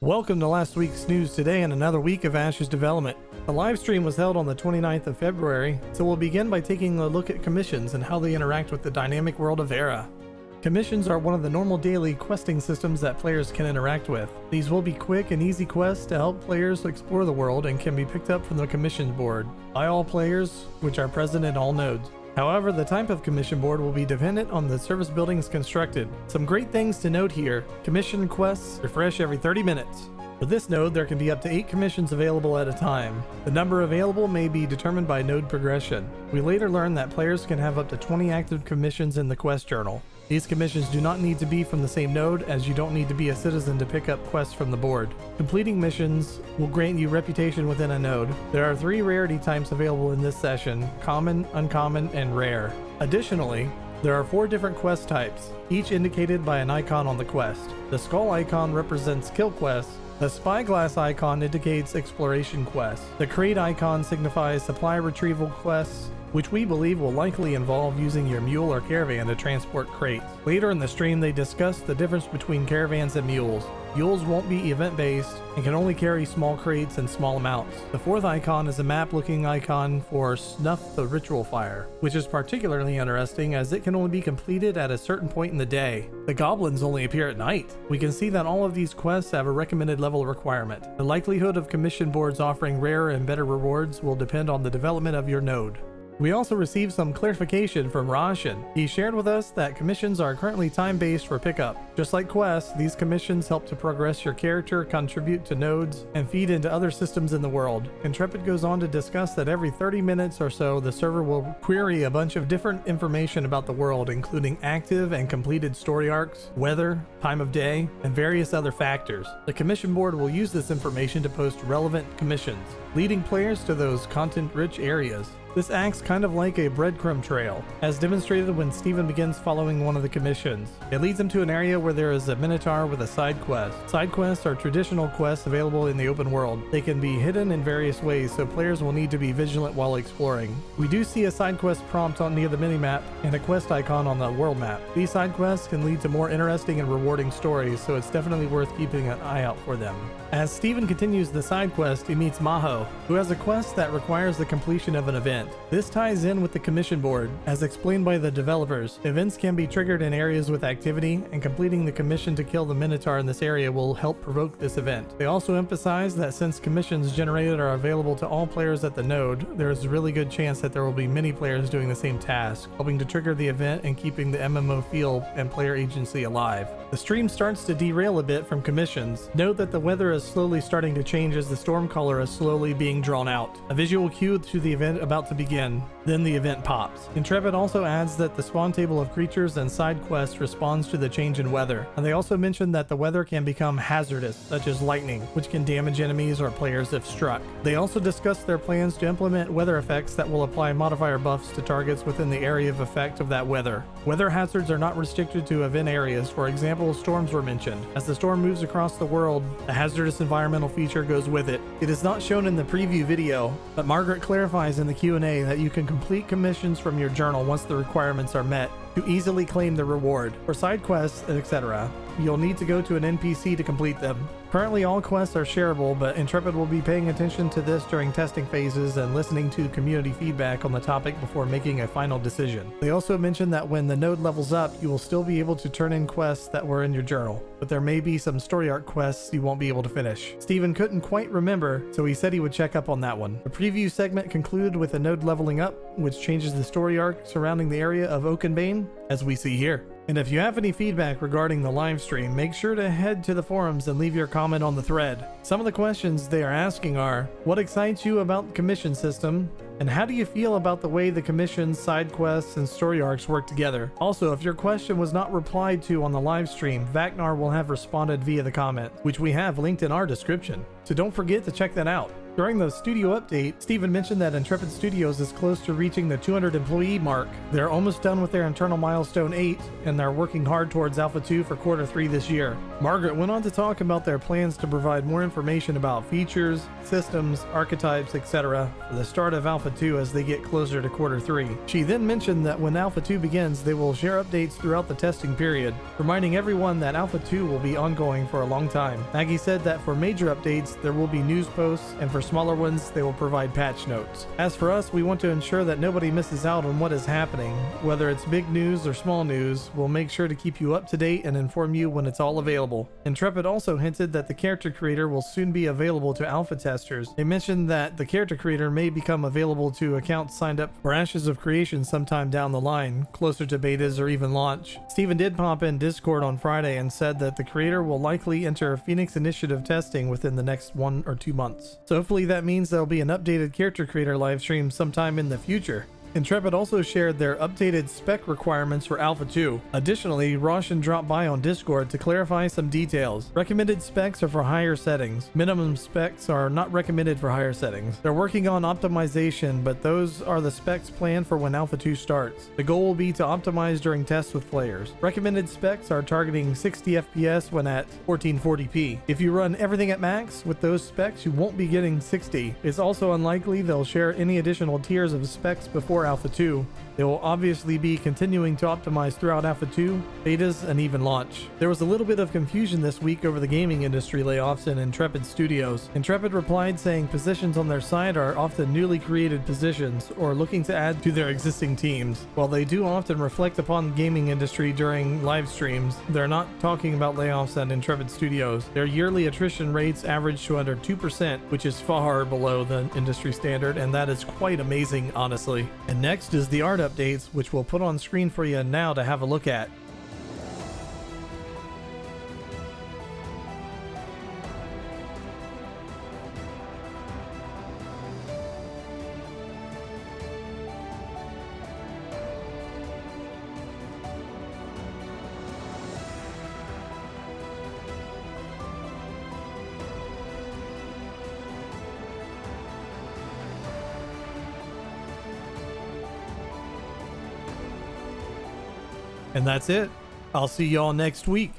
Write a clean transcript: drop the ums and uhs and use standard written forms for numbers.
Welcome to last week's news today and another week of Ash's development. The live stream was held on the 29th of February, so we'll begin by taking a look at commissions and how they interact with the dynamic world of Era. Commissions are one of the normal daily questing systems that players can interact with. These will be quick and easy quests to help players explore the world and can be picked up from the commissions board by all players, which are present in all nodes. However, the type of commission board will be dependent on the service buildings constructed. Some great things to note here: commission quests refresh every 30 minutes. For this node, there can be up to 8 commissions available at a time. The number available may be determined by node progression. We later learned that players can have up to 20 active commissions in the quest journal. These commissions do not need to be from the same node, as you don't need to be a citizen to pick up quests from the board. Completing missions will grant you reputation within a node. There are 3 rarity types available in this session: common, uncommon, and rare. Additionally, there are 4 different quest types, each indicated by an icon on the quest. The skull icon represents kill quests. The spyglass icon indicates exploration quests. The crate icon signifies supply retrieval quests, which we believe will likely involve using your mule or caravan to transport crates. Later in the stream, they discuss the difference between caravans and mules. Mules won't be event-based and can only carry small crates in small amounts. The 4th icon is a map-looking icon for Snuff the Ritual Fire, which is particularly interesting as it can only be completed at a certain point in the day. The goblins only appear at night. We can see that all of these quests have a recommended level requirement. The likelihood of commission boards offering rarer and better rewards will depend on the development of your node. We also received some clarification from Roshan. He shared with us that commissions are currently time-based for pickup. Just like quests, these commissions help to progress your character, contribute to nodes, and feed into other systems in the world. Intrepid goes on to discuss that every 30 minutes or so, the server will query a bunch of different information about the world, including active and completed story arcs, weather, time of day, and various other factors. The commission board will use this information to post relevant commissions, leading players to those content-rich areas. This acts kind of like a breadcrumb trail, as demonstrated when Steven begins following one of the commissions. It leads him to an area where there is a minotaur with a side quest. Side quests are traditional quests available in the open world. They can be hidden in various ways, so players will need to be vigilant while exploring. We do see a side quest prompt on near the minimap and a quest icon on the world map. These side quests can lead to more interesting and rewarding stories, so it's definitely worth keeping an eye out for them. As Steven continues the side quest, he meets Maho, who has a quest that requires the completion of an event. This ties in with the commission board. As explained by the developers, events can be triggered in areas with activity, and completing the commission to kill the minotaur in this area will help provoke this event. They also emphasize that since commissions generated are available to all players at the node, there is a really good chance that there will be many players doing the same task, helping to trigger the event and keeping the MMO feel and player agency alive. The stream starts to derail a bit from commissions. Note that the weather is slowly starting to change as the storm color is slowly being drawn out. A visual cue to the event about to begin. Then the event pops. Intrepid also adds that the spawn table of creatures and side quests responds to the change in weather. And they also mention that the weather can become hazardous, such as lightning, which can damage enemies or players if struck. They also discuss their plans to implement weather effects that will apply modifier buffs to targets within the area of effect of that weather. Weather hazards are not restricted to event areas. For example, storms were mentioned. As the storm moves across the world, a hazardous environmental feature goes with it. It is not shown in the preview video, but Margaret clarifies in the Q&A that you can complete commissions from your journal once the requirements are met to easily claim the reward. For side quests, etc., you'll need to go to an NPC to complete them. Currently, all quests are shareable, but Intrepid will be paying attention to this during testing phases and listening to community feedback on the topic before making a final decision. They also mentioned that when the node levels up, you will still be able to turn in quests that were in your journal, but there may be some story arc quests you won't be able to finish. Steven couldn't quite remember, so he said he would check up on that one. The preview segment concluded with a node leveling up, which changes the story arc surrounding the area of Oakenbane, as we see here. And if you have any feedback regarding the live stream, make sure to head to the forums and leave your comment on the thread. Some of the questions they are asking are: what excites you about the commission system? And how do you feel about the way the commissions, side quests, and story arcs work together? Also, if your question was not replied to on the live stream, Vaknar will have responded via the comment, which we have linked in our description. So don't forget to check that out. During the studio update, Steven mentioned that Intrepid Studios is close to reaching the 200 employee mark. They're almost done with their internal milestone 8, and they're working hard towards Alpha 2 for quarter 3 this year. Margaret went on to talk about their plans to provide more information about features, systems, archetypes, etc. for the start of Alpha Alpha 2 as they get closer to quarter 3. She then mentioned that when Alpha 2 begins, they will share updates throughout the testing period, reminding everyone that Alpha 2 will be ongoing for a long time. Maggie said that for major updates, there will be news posts, and for smaller ones, they will provide patch notes. As for us, we want to ensure that nobody misses out on what is happening. Whether it's big news or small news, we'll make sure to keep you up to date and inform you when it's all available. Intrepid also hinted that the character creator will soon be available to alpha testers. They mentioned that the character creator may become available to accounts signed up for Ashes of Creation sometime down the line, closer to betas or even launch. Steven did pop in Discord on Friday and said that the creator will likely enter Phoenix Initiative testing within the next 1 or 2 months. So hopefully that means there'll be an updated character creator live stream sometime in the future. Intrepid also shared their updated spec requirements for Alpha 2. Additionally, Roshan dropped by on Discord to clarify some details. Recommended specs are for higher settings. Minimum specs are not recommended for higher settings. They're working on optimization, but those are the specs planned for when Alpha 2 starts. The goal will be to optimize during tests with players. Recommended specs are targeting 60 FPS when at 1440p. If you run everything at max with those specs, you won't be getting 60. It's also unlikely they'll share any additional tiers of specs before Alpha 2. They will obviously be continuing to optimize throughout Alpha 2, betas, and even launch. There was a little bit of confusion this week over the gaming industry layoffs in Intrepid Studios. Intrepid replied saying positions on their side are often newly created positions or looking to add to their existing teams. While they do often reflect upon the gaming industry during live streams, they're not talking about layoffs at Intrepid Studios. Their yearly attrition rates average to under 2%, which is far below the industry standard, and that is quite amazing, honestly. And next is the art updates, which we'll put on screen for you now to have a look at. And that's it. I'll see y'all next week.